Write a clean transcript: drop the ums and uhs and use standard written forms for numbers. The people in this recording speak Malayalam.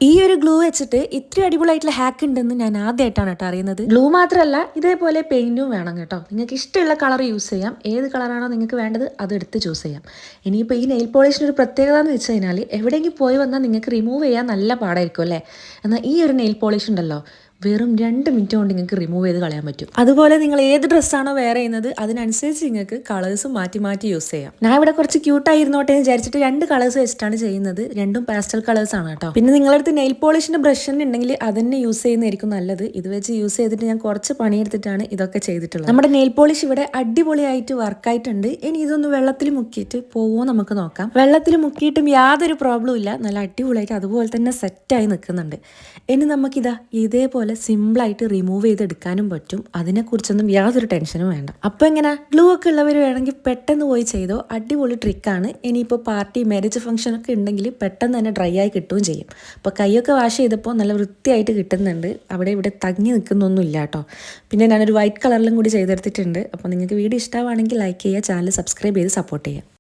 ഈ ഒരു ഗ്ലൂ വെച്ചിട്ട് ഇത്രയും അടിപൊളിയായിട്ടുള്ള ഹാക്ക് ഉണ്ടെന്ന് ഞാൻ ആദ്യമായിട്ടാണ് കേട്ടോ അറിയുന്നത്. ഗ്ലൂ മാത്രമല്ല ഇതേപോലെ പെയിന്റും വേണം കേട്ടോ. നിങ്ങൾക്ക് ഇഷ്ടമുള്ള കളർ യൂസ് ചെയ്യാം. ഏത് കളറാണോ നിങ്ങൾക്ക് വേണ്ടത് അത് എടുത്ത് ചൂസ് ചെയ്യാം. ഇനിയിപ്പോൾ ഈ നെയിൽ പോളിഷിന് ഒരു പ്രത്യേകത എന്ന് വെച്ച് കഴിഞ്ഞാൽ എവിടെയെങ്കിലും പോയി വന്നാൽ നിങ്ങൾക്ക് റിമൂവ് ചെയ്യാൻ നല്ല പാടായിരിക്കും അല്ലേ. എന്നാൽ ഈ ഒരു നെയിൽ പോളിഷ് ഉണ്ടല്ലോ, വെറും 2 മിനിറ്റ് കൊണ്ട് നിങ്ങൾക്ക് റിമൂവ് ചെയ്ത് കളയാൻ പറ്റും. അതുപോലെ നിങ്ങൾ ഏത് ഡ്രസ്സാണോ വെയർ ചെയ്യുന്നത് അതിനനുസരിച്ച് നിങ്ങൾക്ക് കളേഴ്സ് മാറ്റി മാറ്റി യൂസ് ചെയ്യാം. ഞാൻ ഇവിടെ കുറച്ച് ക്യൂട്ടായിരുന്നോട്ടെ എന്ന് വിചാരിച്ചിട്ട് 2 കളേഴ്സ് വെച്ചിട്ടാണ് ചെയ്യുന്നത്. രണ്ടും പാസ്റ്റൽ കളേഴ്സ് ആണ് കേട്ടോ. പിന്നെ നിങ്ങളടുത്ത് നെയിൽ പോളിഷിന്റെ ബ്രഷ് തന്നെ ഉണ്ടെങ്കിൽ അതന്നെ യൂസ് ചെയ്യുന്നതായിരിക്കും നല്ലത്. ഇത് വെച്ച് യൂസ് ചെയ്തിട്ട് ഞാൻ കുറച്ച് പണിയെടുത്തിട്ടാണ് ഇതൊക്കെ ചെയ്തിട്ടുള്ളത്. നമ്മുടെ നെയിൽ പോളിഷ് ഇവിടെ അടിപൊളിയായിട്ട് വർക്കായിട്ടുണ്ട്. ഇനി ഇതൊന്ന് വെള്ളത്തിൽ മുക്കിയിട്ട് പോവോ നമുക്ക് നോക്കാം. വെള്ളത്തിൽ മുക്കിയിട്ടും യാതൊരു പ്രോബ്ലം ഇല്ല. നല്ല അടിപൊളിയായിട്ട് അതുപോലെ തന്നെ സെറ്റായി നിൽക്കുന്നുണ്ട്. ഇനി നമുക്കിതാ ഇതേപോലെ സിമ്പിളായിട്ട് റിമൂവ് ചെയ്തെടുക്കാനും പറ്റും. അതിനെക്കുറിച്ചൊന്നും യാതൊരു ടെൻഷനും വേണ്ട. അപ്പോൾ എങ്ങനെ ഗ്ലൂ ഒക്കെ ഉള്ളവർ വേണമെങ്കിൽ പെട്ടെന്ന് പോയി ചെയ്തോ. അടിപൊളി ട്രിക്കാണ്. ഇനിയിപ്പോൾ പാർട്ടി മാരേജ് ഫംഗ്ഷൻ ഒക്കെ ഉണ്ടെങ്കിൽ പെട്ടെന്ന് തന്നെ ഡ്രൈ ആയി കിട്ടുകയും ചെയ്യും. അപ്പോൾ കൈയൊക്കെ വാഷ് ചെയ്തപ്പോൾ നല്ല വൃത്തിയായിട്ട് കിട്ടുന്നുണ്ട്. അവിടെ ഇവിടെ തങ്ങി നിൽക്കുന്നൊന്നും ഇല്ല കേട്ടോ. പിന്നെ ഞാനൊരു വൈറ്റ് കളറിലും കൂടി ചെയ്തെടുത്തിട്ടുണ്ട്. അപ്പോൾ നിങ്ങൾക്ക് വീഡിയോ ഇഷ്ടമാണെങ്കിൽ ലൈക്ക് ചെയ്യുക, ചാനൽ സബ്സ്ക്രൈബ് ചെയ്ത് സപ്പോർട്ട് ചെയ്യുക.